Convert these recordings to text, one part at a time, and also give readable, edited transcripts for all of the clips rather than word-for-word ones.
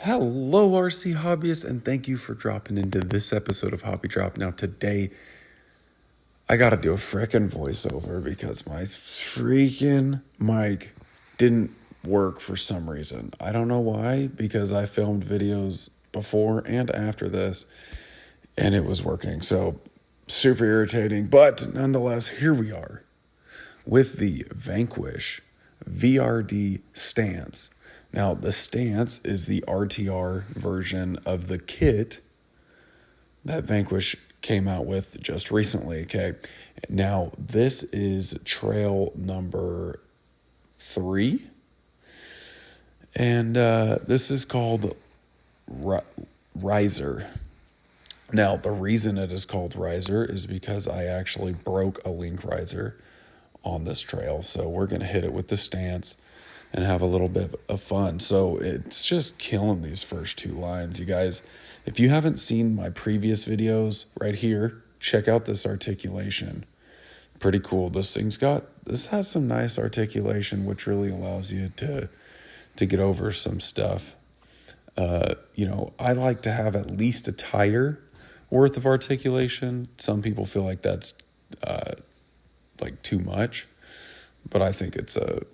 Hello, RC hobbyists, and thank you for dropping into this episode of Hobby Drop. Now, today, I gotta do a frickin' voiceover because my freaking mic didn't work for some reason. I don't know why, because I filmed videos before and after this, and it was working. So, super irritating, but nonetheless, here we are with the Vanquish VRD Stance. Now, the Stance is the RTR version of the kit that Vanquish came out with just recently, okay? Now, this is trail number 3, and this is called Riser. Now, the reason it is called Riser is because I actually broke a link riser on this trail, so we're going to hit it with the Stance and have a little bit of fun. So it's just killing these first 2 lines. You guys, if you haven't seen my previous videos right here, check out this articulation. Pretty cool. This has some nice articulation, which really allows you to get over some stuff. I like to have at least a tire worth of articulation. Some people feel like that's like too much, but I think it's a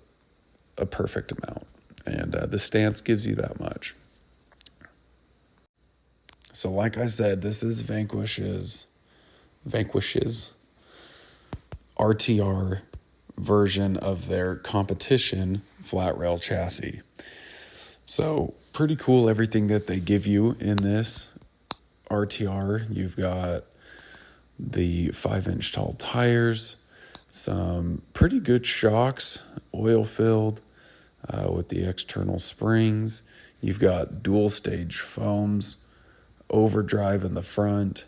perfect amount, and the Stance gives you that much. So like I said, this is Vanquish's RTR version of their competition flat rail chassis. So pretty cool everything that they give you in this RTR. You've got the 5-inch tall tires, some pretty good shocks, oil filled, with the external springs. You've got dual stage foams, overdrive in the front.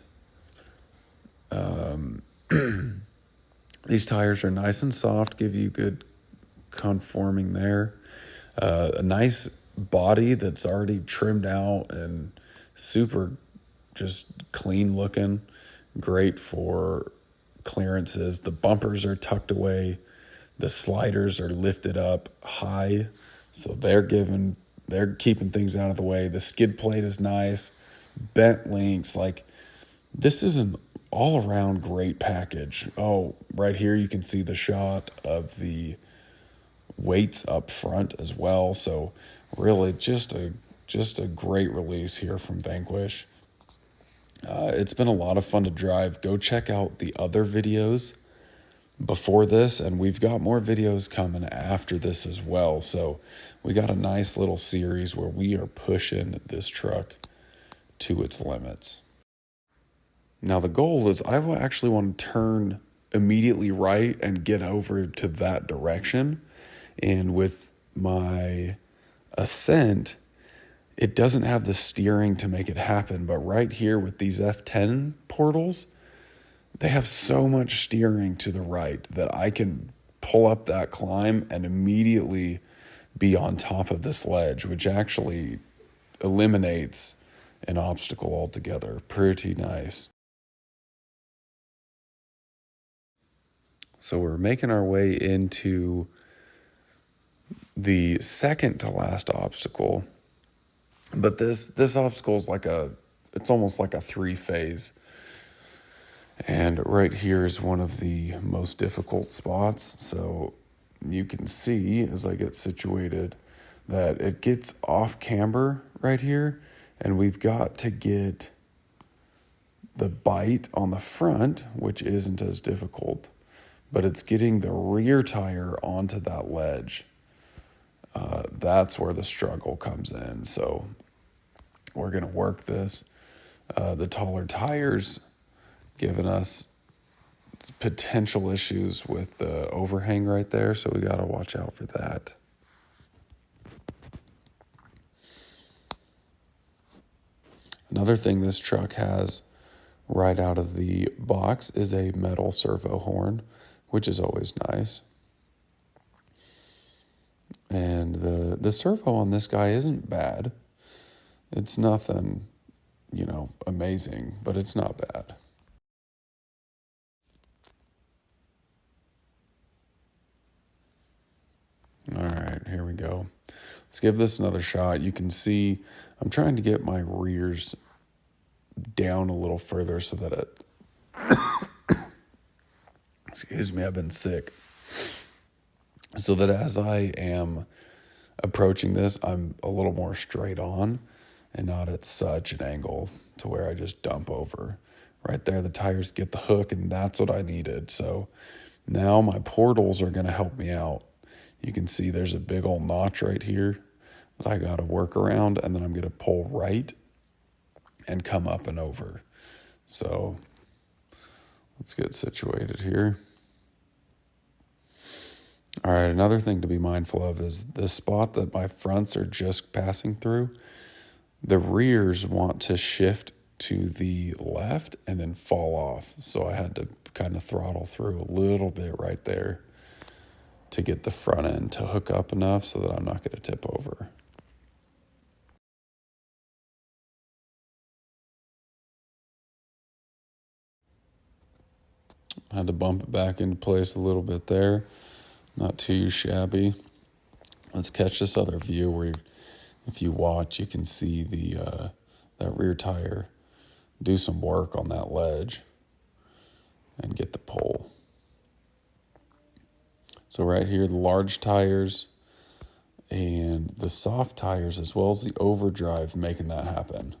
These tires are nice and soft, give you good conforming there. A nice body that's already trimmed out and super just clean looking. Great for clearances. The bumpers are tucked away. The sliders are lifted up high, so they're keeping things out of the way. The skid plate is nice. Bent links, like this is an all-around great package. Oh, right here you can see the shot of the weights up front as well. So really just a great release here from Vanquish. It's been a lot of fun to drive. Go check out the other videos before this, and we've got more videos coming after this as well. So we got a nice little series where we are pushing this truck to its limits. Now the goal is I actually want to turn immediately right and get over to that direction. And with my Ascent, it doesn't have the steering to make it happen, but right here with these F10 portals, they have so much steering to the right that I can pull up that climb and immediately be on top of this ledge, which actually eliminates an obstacle altogether. Pretty nice. So we're making our way into the second to last obstacle, but this obstacle is it's almost like a 3-phase. And right here is one of the most difficult spots. So you can see as I get situated that it gets off camber right here. And we've got to get the bite on the front, which isn't as difficult. But it's getting the rear tire onto that ledge. That's where the struggle comes in. So we're going to work this. The taller tires giving us potential issues with the overhang right there, so we got to watch out for that. Another thing this truck has right out of the box is a metal servo horn, which is always nice. And the servo on this guy isn't bad. It's nothing, amazing, but it's not bad. All right, here we go. Let's give this another shot. You can see I'm trying to get my rears down a little further so that it, excuse me, I've been sick. So that as I am approaching this, I'm a little more straight on and not at such an angle to where I just dump over. Right there, the tires get the hook, and that's what I needed. So now my portals are going to help me out. You can see there's a big old notch right here that I got to work around, and then I'm going to pull right and come up and over. So let's get situated here. All right, another thing to be mindful of is the spot that my fronts are just passing through. The rears want to shift to the left and then fall off. So I had to kind of throttle through a little bit right there to get the front end to hook up enough so that I'm not going to tip over. I had to bump it back into place a little bit there. Not too shabby. Let's catch this other view where if you watch, you can see the that rear tire do some work on that ledge and get the pole. So right here, the large tires and the soft tires, as well as the overdrive, making that happen.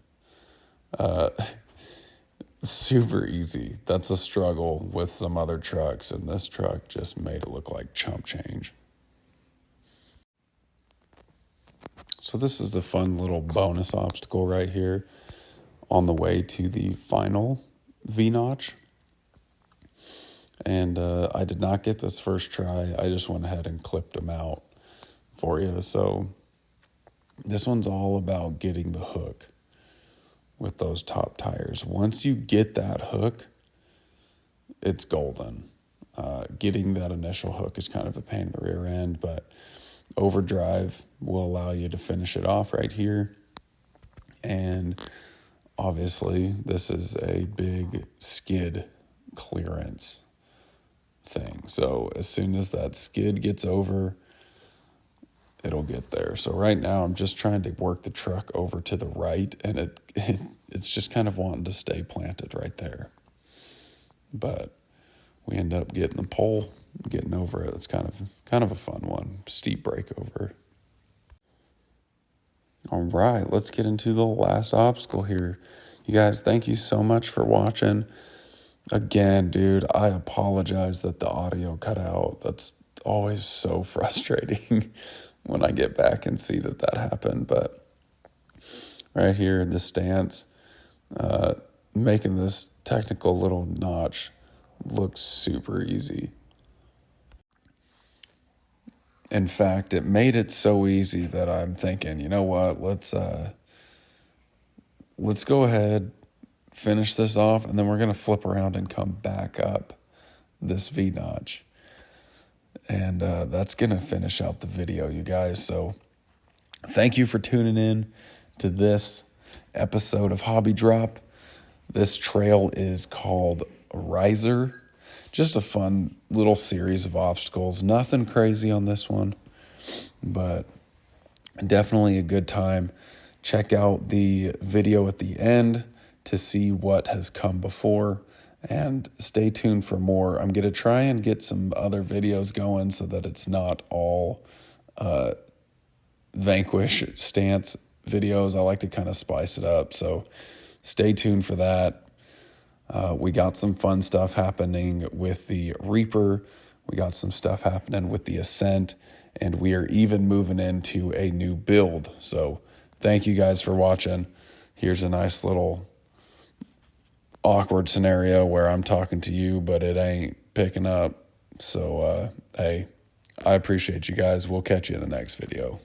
Super easy. That's a struggle with some other trucks, and this truck just made it look like chump change. So this is a fun little bonus obstacle right here on the way to the final V-notch. And I did not get this first try. I just went ahead and clipped them out for you. So this one's all about getting the hook with those top tires. Once you get that hook, it's golden. Getting that initial hook is kind of a pain in the rear end, but overdrive will allow you to finish it off right here. And obviously, this is a big skid clearance thing. So as soon as that skid gets over, it'll get there. So right now, I'm just trying to work the truck over to the right, and it's just kind of wanting to stay planted right there. But we end up getting the pole, getting over it. It's kind of a fun one. Steep breakover. All right, let's get into the last obstacle here. You guys, thank you so much for watching. Again, dude, I apologize that the audio cut out. That's always so frustrating when I get back and see that happened. But right here, the stance, making this technical little notch look super easy. In fact, it made it so easy that I'm thinking, you know what, let's go ahead, finish this off, and then we're going to flip around and come back up this V-notch. And that's going to finish out the video, you guys. So thank you for tuning in to this episode of Hobby Drop. This trail is called Riser. Just a fun little series of obstacles. Nothing crazy on this one, but definitely a good time. Check out the video at the end to see what has come before, and stay tuned for more. I'm going to try and get some other videos going so that it's not all Vanquish Stance videos. I like to kind of spice it up, so stay tuned for that. We got some fun stuff happening with the Reaper. We got some stuff happening with the Ascent, and we are even moving into a new build. So thank you guys for watching. Here's a nice little awkward scenario where I'm talking to you, but it ain't picking up. So, hey, I appreciate you guys. We'll catch you in the next video.